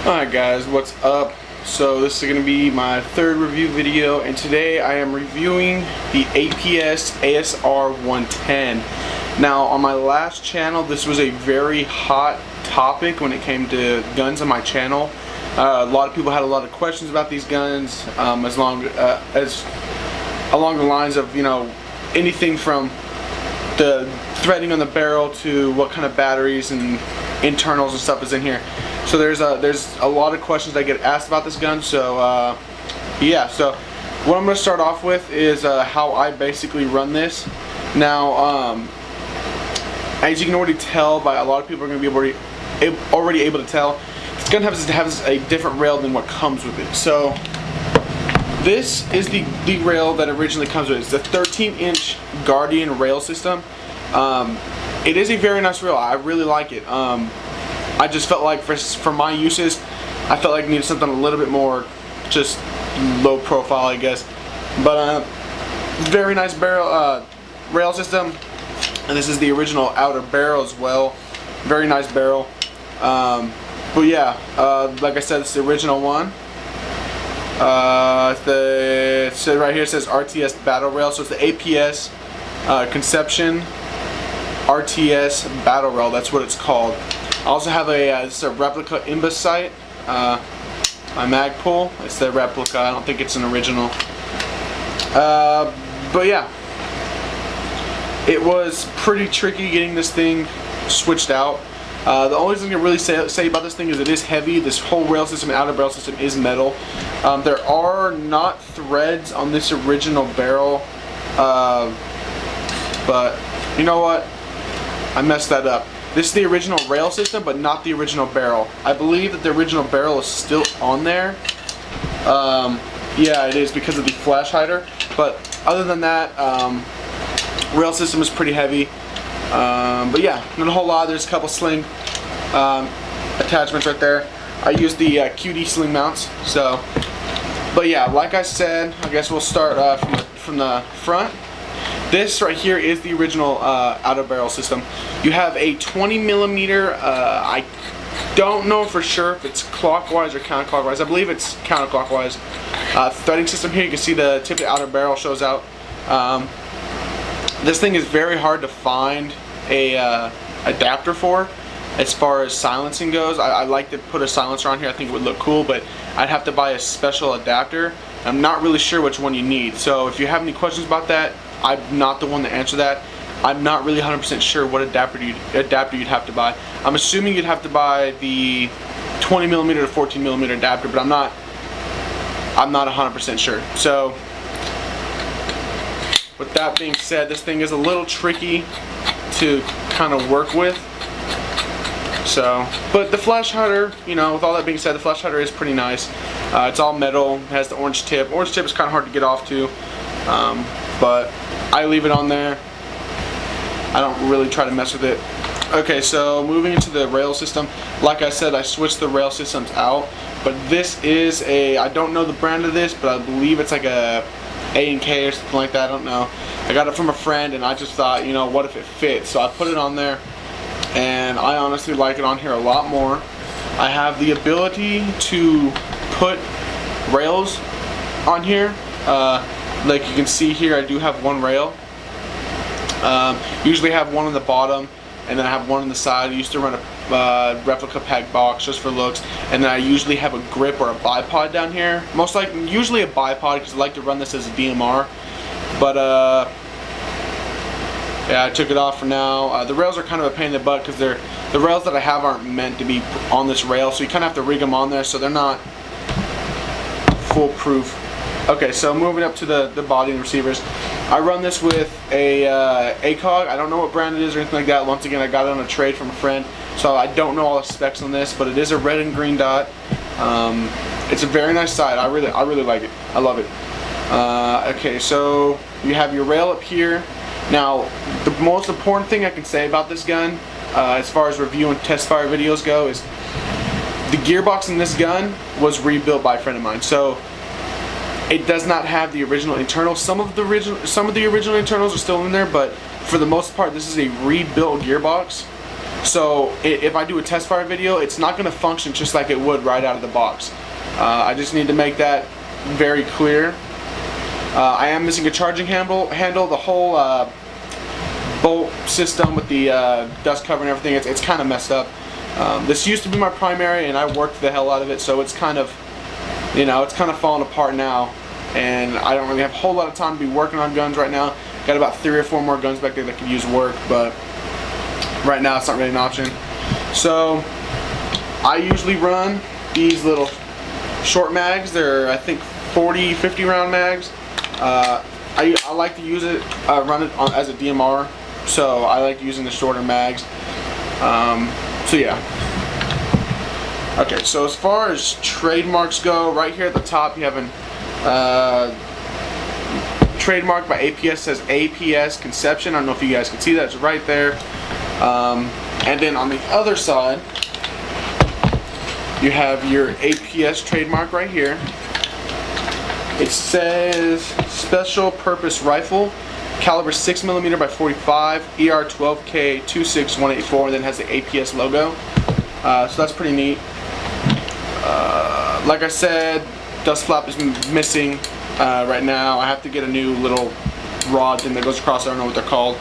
Alright guys, what's up? So this is going to be my third review video, and today I am reviewing the APS ASR 110. Now on my last channel this was a very hot topic when it came to guns on my channel. A lot of people had a lot of questions about these guns, as along the lines of, you know, anything from the threading on the barrel to what kind of batteries and internals and stuff is in here. So there's a lot of questions that get asked about this gun. So yeah, so what I'm going to start off with is how I basically run this. Now as you can already tell, by a lot of people are going to be already able to tell, this gun has a different rail than what comes with it. So this is the rail that originally comes with it. It's a 13-inch Guardian rail system. It is a very nice rail. I really like it. I just felt like for my uses, I felt like I needed something a little bit more just low profile, I guess. But very nice rail system, and this is the original outer barrel as well. Very nice barrel. But yeah, like I said, it's the original one. So right here it says RTS Battle Rail, so it's the APS Conception RTS Battle Rail. That's what it's called. I also have this is a replica imbus sight, my Magpul. It's the replica. I don't think it's an original. But yeah, it was pretty tricky getting this thing switched out. The only thing I really say about this thing is it is heavy. This whole rail system and outer barrel system is metal. There are not threads on this original barrel, but you know what? I messed that up. This is the original rail system, but not the original barrel. I believe that the original barrel is still on there. Yeah, it is because of the flash hider. But other than that, rail system is pretty heavy. But yeah, not a whole lot. There's a couple sling attachments right there. I use the QD sling mounts. So, but yeah, like I said, I guess we'll start from the front. This right here is the original outer barrel system. You have a 20mm, I don't know for sure if it's clockwise or counterclockwise. I believe it's counterclockwise. Threading system here. You can see the tip of the outer barrel shows out. This thing is very hard to find a adapter for as far as silencing goes. I like to put a silencer on here. I think it would look cool, but I'd have to buy a special adapter. I'm not really sure which one you need. So if you have any questions about that, I'm not the one to answer that. I'm not really 100% sure what adapter you'd have to buy. I'm assuming you'd have to buy the 20mm to 14mm adapter, but I'm not 100% sure. So with that being said, this thing is a little tricky to kind of work with. So, but the flash hider, you know, with all that being said, the flash hider is pretty nice. It's all metal, it has the orange tip. Orange tip is kind of hard to get off too, but I leave it on there. I don't really try to mess with it. Okay, so moving into the rail system, like I said, I switched the rail systems out, but this is I don't know the brand of this, but I believe it's like a A&K or something like that. I don't know. I got it from a friend, and I just thought, you know, what if it fits? So I put it on there, and I honestly like it on here a lot more. I have the ability to put rails on here. Like you can see here, I do have one rail. Usually have one on the bottom, and then I have one on the side. I used to run a replica pack box just for looks, and then I usually have a grip or a bipod down here. Usually a bipod, because I like to run this as a DMR. But yeah, I took it off for now. The rails are kind of a pain in the butt because the rails that I have aren't meant to be on this rail, so you kind of have to rig them on there, so they're not foolproof. Okay, so moving up to the body and receivers. I run this with a ACOG. I don't know what brand it is or anything like that. Once again, I got it on a trade from a friend, so I don't know all the specs on this, but it is a red and green dot. It's a very nice sight. I really like it. I love it. Okay, so you have your rail up here. Now, the most important thing I can say about this gun, as far as review and test fire videos go, is the gearbox in this gun was rebuilt by a friend of mine. So it does not have the original internals. Some of the original internals are still in there, but for the most part, this is a rebuilt gearbox. So if I do a test fire video, it's not going to function just like it would right out of the box. I just need to make that very clear. I am missing a charging handle. The whole bolt system with the dust cover and everything, it's kind of messed up. This used to be my primary, and I worked the hell out of it, so it's kind of, it's kind of falling apart now. And I don't really have a whole lot of time to be working on guns right now. Got about 3 or 4 more guns back there that could use work, but right now it's not really an option. So I usually run these little short mags. They're, I think, 40, 50 round mags. I like to use it, run it as a DMR, so I like using the shorter mags. So yeah. Okay, so as far as trademarks go, right here at the top you have an trademark by APS. Says APS Conception. I don't know if you guys can see that. It's right there. And then on the other side, you have your APS trademark right here. It says Special Purpose Rifle, caliber 6mm by 45, ER12K 26184, and then has the APS logo. So that's pretty neat. Like I said, dust flap is missing right now. I have to get a new little rod thing that goes across. I don't know what they're called.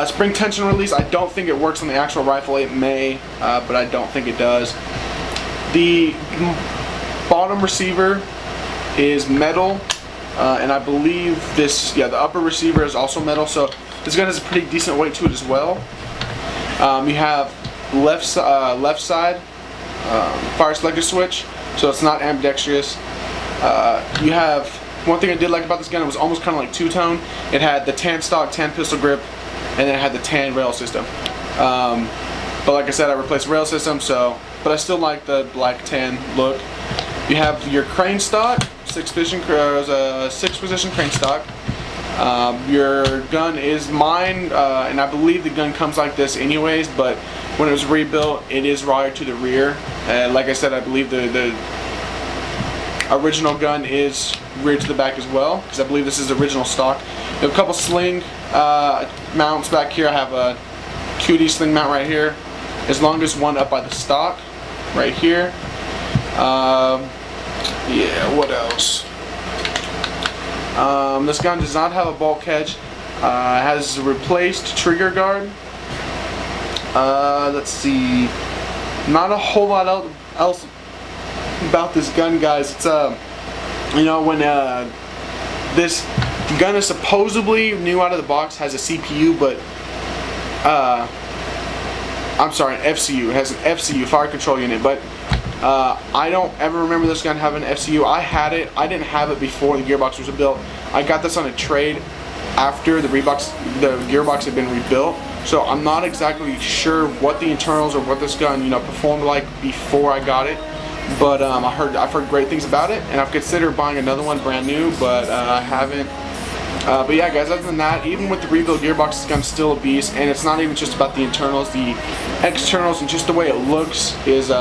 Spring tension release. I don't think it works on the actual rifle. It may, but I don't think it does. The bottom receiver is metal, and I believe this, the upper receiver is also metal. So this gun has a pretty decent weight to it as well. You have left side fire selector switch, so it's not ambidextrous. You have, one thing I did like about this gun, it was almost kind of like two-tone. It had the tan stock, tan pistol grip, and then it had the tan rail system. But like I said, I replaced the rail system, but I still like the black tan look. You have your crane stock, 6-position crane stock. Your gun is mine, and I believe the gun comes like this anyways, but when it was rebuilt, it is wired to the rear. And like I said, I believe the original gun is rear to the back as well, because I believe this is original stock. You have a couple sling mounts back here. I have a QD sling mount right here, as long as one up by the stock right here. Yeah, what else? This gun does not have a bolt catch. It has a replaced trigger guard. Let's see. Not a whole lot else about this gun, guys. It's when this gun is supposedly new out of the box, has a CPU, but I'm sorry, an FCU. It has an FCU, fire control unit, but I don't ever remember this gun having an FCU. I had it. I didn't have it before the gearbox was built. I got this on a trade after the gearbox had been rebuilt. So I'm not exactly sure what the internals or what this gun, performed like before I got it. But I've heard great things about it, and I've considered buying another one brand new, but I haven't. But yeah, guys, other than that, even with the rebuilt gearbox, this gun's still a beast, and it's not even just about the internals. The externals and just the way it looks is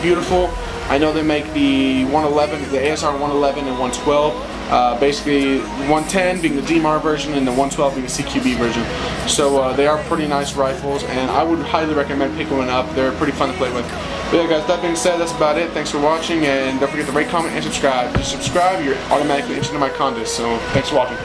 beautiful. I know they make the 111, the ASR 111 and 112. Basically, 110 being the DMR version and the 112 being the CQB version. So they are pretty nice rifles, and I would highly recommend picking one up. They're pretty fun to play with. But yeah, guys, that being said, that's about it. Thanks for watching, and don't forget to rate, comment, and subscribe. If you subscribe, you're automatically entered into my contest. So thanks for watching.